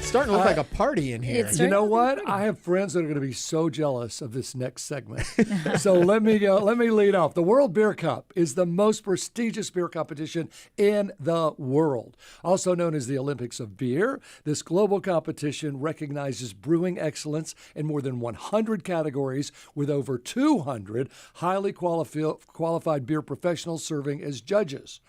starting to look like a party in here. You know what? I have friends that are going to be so jealous of this next segment. So let me lead off. The World Beer Cup is the most prestigious beer competition in the world. Also known as the Olympics of Beer, this global competition recognizes brewing excellence in more than 100 categories with over 200 highly qualified beer professionals serving as judges.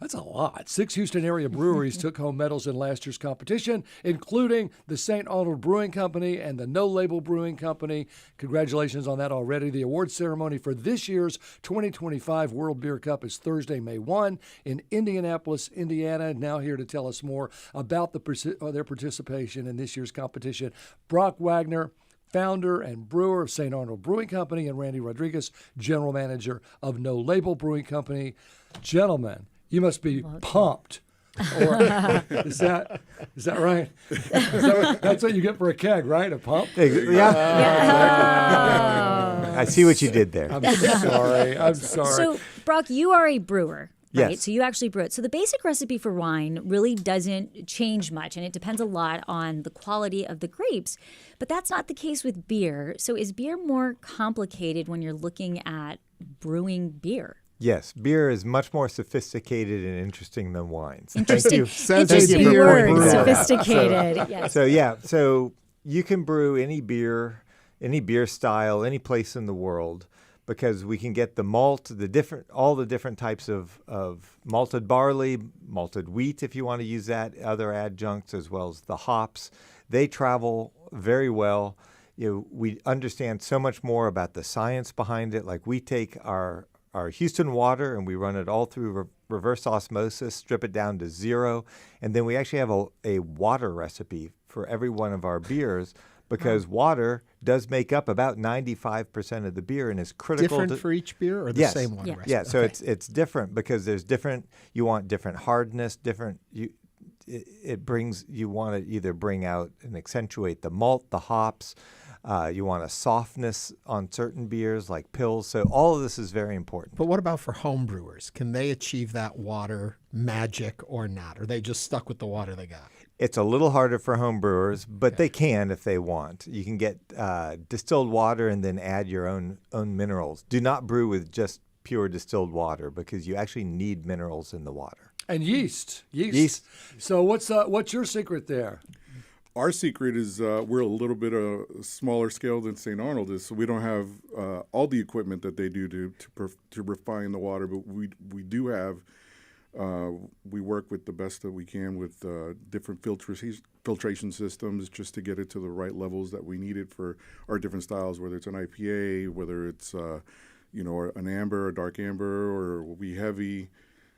That's a lot. 6 Houston area breweries took home medals in last year's competition, including the Saint Arnold Brewing Company and the No Label Brewing Company. Congratulations on that already. The award ceremony for this year's 2025 World Beer Cup is Thursday, May 1 in Indianapolis, Indiana. Now here to tell us more about their participation in this year's competition, Brock Wagner, founder and brewer of Saint Arnold Brewing Company, and Randy Rodriguez, general manager of No Label Brewing Company. Gentlemen, you must be pumped. Or is that right? That's what you get for a keg, right? A pump? Yeah. I see what you did there. I'm sorry. So, Brock, you are a brewer. Right? Yes. So you actually brew it. So the basic recipe for wine really doesn't change much, and it depends a lot on the quality of the grapes. But that's not the case with beer. So is beer more complicated when you're looking at brewing beer? Yes, beer is much more sophisticated and interesting than wines. Interesting. Thank Interesting you for word, pointing that out. sophisticated. Yes. So you can brew any beer style, any place in the world, because we can get the malt, all the different types of malted barley, malted wheat, if you want to use that, other adjuncts, as well as the hops. They travel very well. We understand so much more about the science behind it. Like, we take our Houston water and we run it all through reverse osmosis, strip it down to 0, and then we actually have a water recipe for every one of our beers, because water does make up about 95% of the beer and is critical. Different for each beer, or the same one? Yeah. Yeah, so it's different because there's different. You want different hardness, different. You want to either bring out and accentuate the malt, the hops. You want a softness on certain beers like Pils. So all of this is very important. But what about for home brewers? Can they achieve that water magic or not? Or are they just stuck with the water they got? It's a little harder for home brewers, but they can if they want. You can get distilled water and then add your own minerals. Do not brew with just pure distilled water, because you actually need minerals in the water. And yeast. So what's your secret there? Our secret is we're a little bit smaller scale than St. Arnold is, so we don't have all the equipment that they do to refine the water, but we do have. We work with the best that we can with different filtration systems just to get it to the right levels that we need it for our different styles, whether it's an IPA, whether it's an amber, a dark amber, or will be heavy.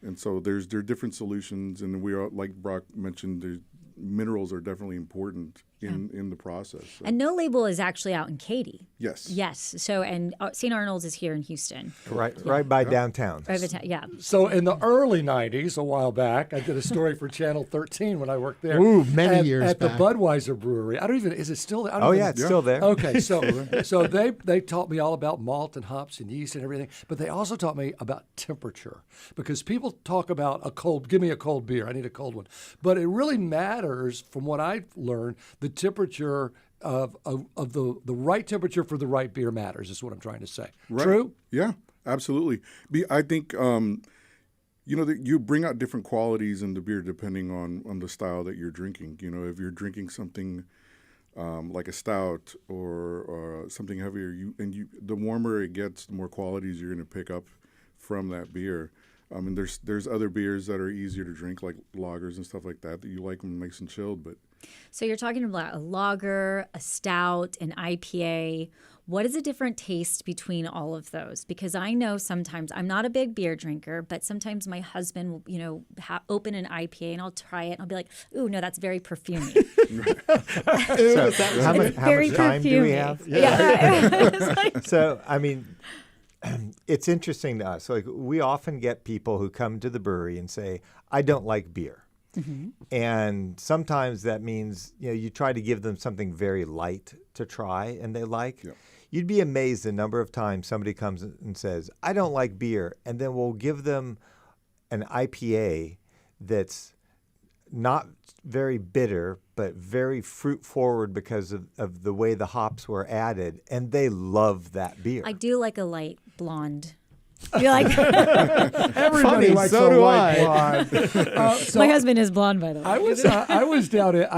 And so there are different solutions, and we are, like Brock mentioned, the minerals are definitely important in the process. So. And No Label is actually out in Katy. Yes. Yes. So, and St. Arnold's is here in Houston. Right by downtown. Yeah. So in the early 90s, a while back, I did a story for Channel 13 when I worked there. Ooh, many years at back. the Budweiser Brewery. Is it still there? It's still there. Okay, so they taught me all about malt and hops and yeast and everything, but they also taught me about temperature, because people talk about give me a cold beer, I need a cold one. But it really matters, from what I've learned, the temperature of the right temperature for the right beer matters, is what I'm trying to say. Right. True? Yeah, absolutely. I think you bring out different qualities in the beer depending on the style that you're drinking. If you're drinking something like a stout or something heavier, the warmer it gets, the more qualities you're going to pick up from that beer. There's other beers that are easier to drink, like lagers and stuff like that you like them nice and chilled. But So you're talking about a lager, a stout, an IPA. What is a different taste between all of those? Because I know sometimes, I'm not a big beer drinker, but sometimes my husband will, open an IPA and I'll try it and I'll be like, ooh, no, that's very perfumey. So how much time do we have? Yeah. So, it's interesting to us. Like, we often get people who come to the brewery and say, I don't like beer. Mm-hmm. And sometimes that means, you try to give them something very light to try and they like. Yeah. You'd be amazed the number of times somebody comes and says, I don't like beer. And then we'll give them an IPA that's not very bitter, but very fruit forward because of the way the hops were added, and they love that beer. I do like a light blonde. You like? Everybody Funny, likes so a do white I. blonde. My husband is blonde, by the way. I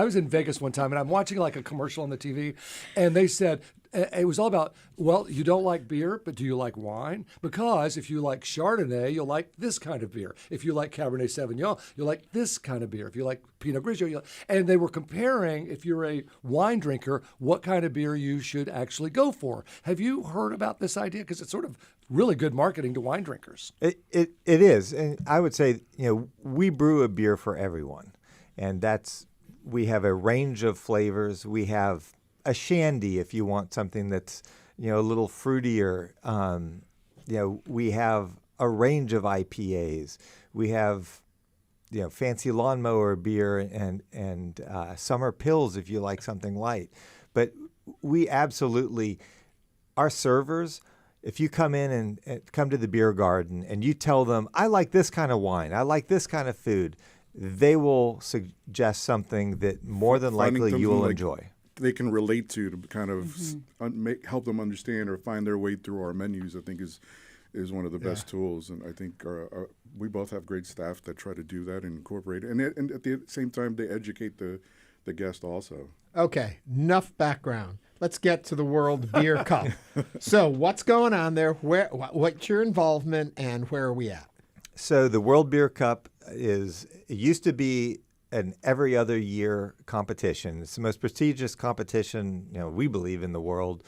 was in Vegas one time, and I'm watching like a commercial on the TV, and they said it was all about, well, you don't like beer, but do you like wine? Because if you like Chardonnay, you'll like this kind of beer. If you like Cabernet Sauvignon, you'll like this kind of beer. If you like Pinot Grigio, and they were comparing, if you're a wine drinker, what kind of beer you should actually go for. Have you heard about this idea? Because it's sort of really good marketing to wine drinkers. It is, and I would say, we brew a beer for everyone, and we have a range of flavors. We have a shandy if you want something that's a little fruitier. We have a range of IPAs. We have fancy lawnmower beer and summer pills if you like something light. But we absolutely, our servers, if you come in and come to the beer garden and you tell them, I like this kind of wine, I like this kind of food, they will suggest something that more than likely you will enjoy. They can relate to kind of help them understand or find their way through our menus, I think is one of the best tools. And I think we both have great staff that try to do that and incorporate it. And at the same time, they educate the guest also. Okay, enough background. Let's get to the World Beer Cup. So what's going on there? What's your involvement, and where are we at? So the World Beer Cup it used to be an every other year competition. It's the most prestigious competition, we believe, in the world.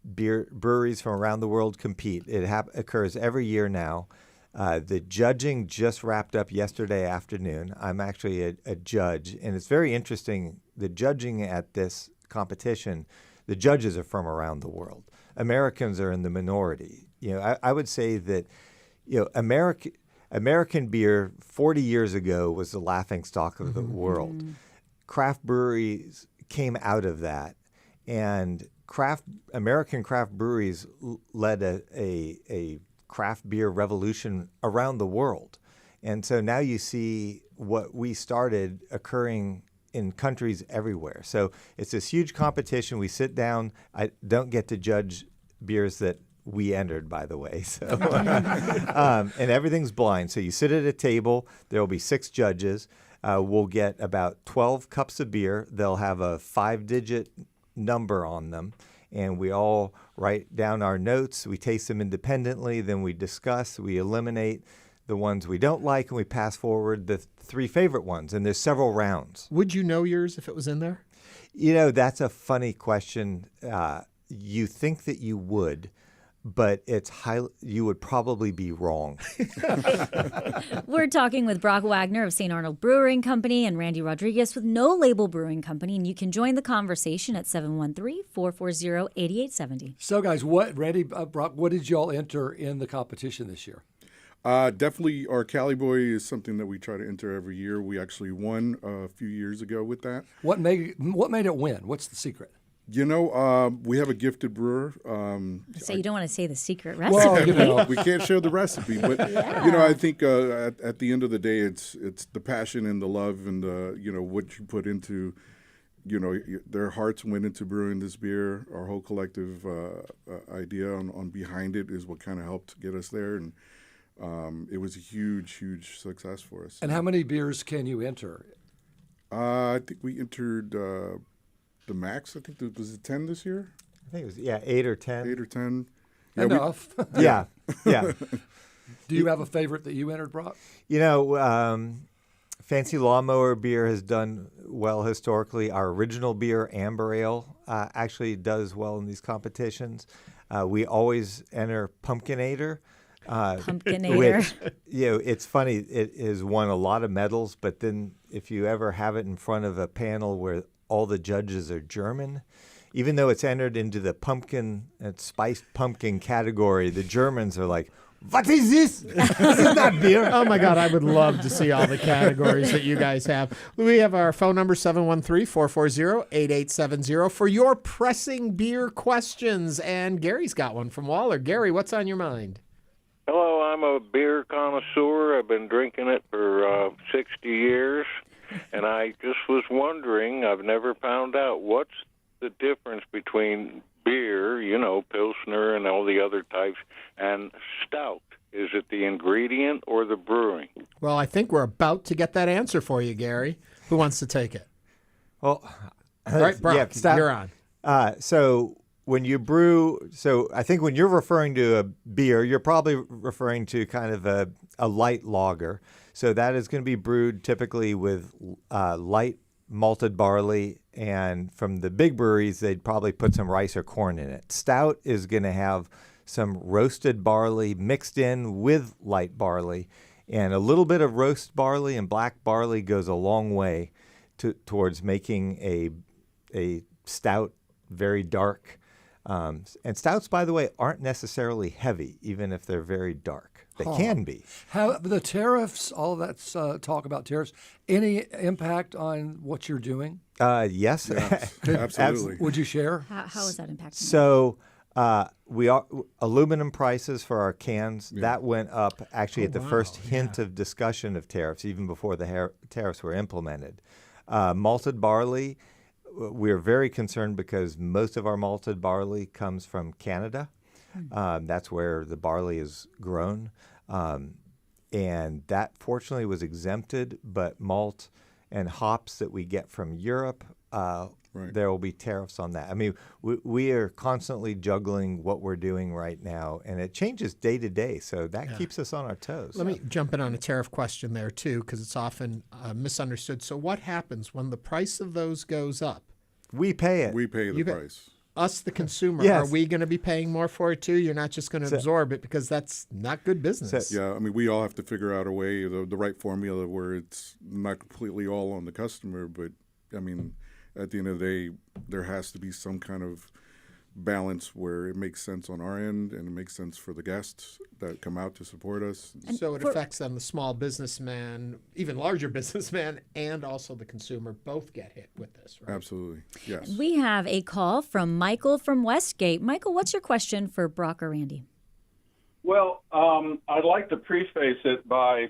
Breweries from around the world compete. It occurs every year now. The judging just wrapped up yesterday afternoon. I'm actually a judge, and it's very interesting. The judging at this competition, the judges are from around the world. Americans are in the minority. I would say that, American beer 40 years ago was the laughingstock of the world. Craft breweries came out of that, and American craft breweries led a craft beer revolution around the world. And so now you see what we started occurring in countries everywhere. So it's this huge competition. We sit down. I don't get to judge beers that we entered, by the way. So, and everything's blind. So you sit at a table. There will be 6 judges. We'll get about 12 cups of beer. They'll have a 5-digit number on them. And we all write down our notes. We taste them independently. Then we discuss. We eliminate the ones we don't like, and we pass forward the 3 favorite ones. And there's several rounds. Would you know yours if it was in there? That's a funny question. You think that you would, but you would probably be wrong. We're talking with Brock Wagner of Saint Arnold Brewing Company and Randy Rodriguez with No Label Brewing Company, and you can join the conversation at 713-440-8870. So, guys, Brock, what did y'all enter in the competition this year? Definitely our Cali Boy is something that we try to enter every year. We actually won a few years ago with that. What made it win? What's the secret? We have a gifted brewer. So you don't want to say the secret recipe. Well, we can't share the recipe, but I think at the end of the day, it's the passion and the love and what you put into, their hearts went into brewing this beer. Our whole collective idea on behind it is what kind of helped get us there, and it was a huge, huge success for us. And how many beers can you enter? I think we entered. The max, I think, was it 10 this year? I think it was 8 or 10. 8 or 10. Yeah, Enough. Yeah. Do you have a favorite that you entered, Brock? Fancy Lawnmower beer has done well historically. Our original beer, Amber Ale, actually does well in these competitions. We always enter Pumpkinator. Pumpkinator. Which, it's funny. It has won a lot of medals, but then if you ever have it in front of a panel where all the judges are German, even though it's entered into the pumpkin and spiced pumpkin category, the Germans are like, what is this? This is not beer. Oh, my God. I would love to see all the categories that you guys have. We have our phone number, 713-440-8870, for your pressing beer questions. And Gary's got one from Waller. Gary, what's on your mind? Hello, I'm a beer connoisseur. I've been drinking it for 60 years. And I just was wondering, I've never found out, what's the difference between beer, Pilsner and all the other types, and stout? Is it the ingredient or the brewing? Well, I think we're about to get that answer for you, Gary. Who wants to take it? Well, All right, Brock, you're on. So when you brew, I think when you're referring to a beer, you're probably referring to kind of a light lager. So that is going to be brewed typically with light malted barley, and from the big breweries, they'd probably put some rice or corn in it. Stout is going to have some roasted barley mixed in with light barley, and a little bit of roast barley and black barley goes a long way towards making a stout very dark. And stouts, by the way, aren't necessarily heavy, even if they're very dark. They can be. Have the tariffs, all of that talk about tariffs, any impact on what you're doing? Yes. Absolutely. Would you share? How is that impacting? So aluminum prices for our cans, that went up actually at the first hint of discussion of tariffs, even before the tariffs were implemented. Malted barley, we're very concerned because most of our malted barley comes from Canada. That's where the barley is grown. And that fortunately was exempted, but malt and hops that we get from Europe, there will be tariffs on that. I mean, we are constantly juggling what we're doing right now, and it changes day to day, so that keeps us on our toes. Let me jump in on a tariff question there, too, because it's often misunderstood. So what happens when the price of those goes up? We pay it. We pay the price. Us, the consumer, Yes. are we going to be paying more for it, too? You're not just going to absorb it because that's not good business. Yeah, I mean, we all have to figure out a way, the right formula where it's not completely all on the customer, but, I mean, at the end of the day, there has to be some kind of balance where it makes sense on our end and it makes sense for the guests that come out to support us. So it affects then the small businessman, even larger businessman, and also the consumer both get hit with this, right? Absolutely, yes. We have a call from Michael from Westgate. Michael, what's your question for Brock or Randy? Well, I'd like to preface it by,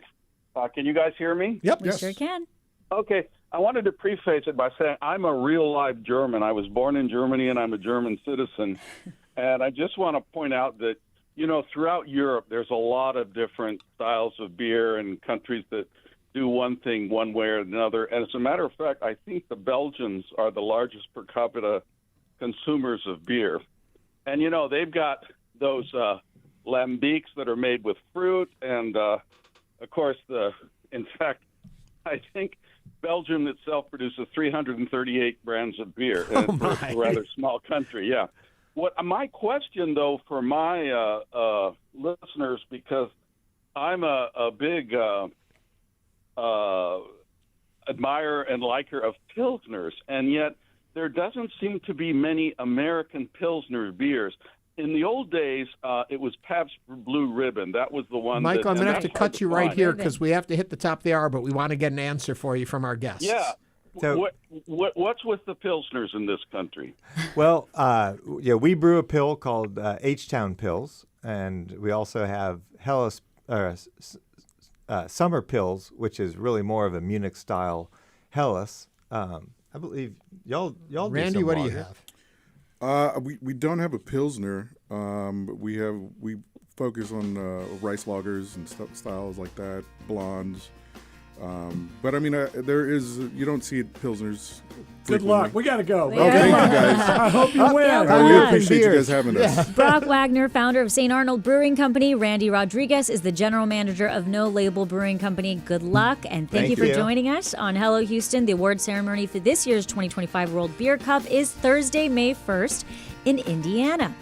can you guys hear me? Yep. We sure can. Okay. I wanted to preface it by saying I'm a real-life German. I was born in Germany, and I'm a German citizen. And I just want to point out that, throughout Europe, there's a lot of different styles of beer and countries that do one thing one way or another. And as a matter of fact, I think the Belgians are the largest per capita consumers of beer. And, they've got those lambics that are made with fruit. And, of course, in fact, I think Belgium itself produces 338 brands of beer. And it's a rather small country, yeah. My question, though, for my listeners, because I'm a big admirer and liker of Pilsners, and yet there doesn't seem to be many American Pilsner beers. In the old days, it was Pabst Blue Ribbon. That was the one. Michael, I'm going to have to cut you right here because we have to hit the top of the hour, but we want to get an answer for you from our guests. Yeah. So, what's with the Pilsners in this country? Well, we brew a pill called H-Town Pills, and we also have Helles Summer Pills, which is really more of a Munich-style Helles. I believe y'all do Randy, some what do you lager. have? We don't have a Pilsner, but we focus on rice lagers and styles like that, blondes. But I mean, you don't see Pilsners Good frequently. luck. We got to go. Okay, thank you guys. I hope you win. Yeah, I really Good appreciate you luck. guys having us. Brock Wagner, founder of Saint Arnold Brewing Company. Randy Rodriguez is the general manager of No Label Brewing Company. Good luck, and thank you for joining us on Hello Houston. The award ceremony for this year's 2025 World Beer Cup is Thursday, May 1st in Indiana.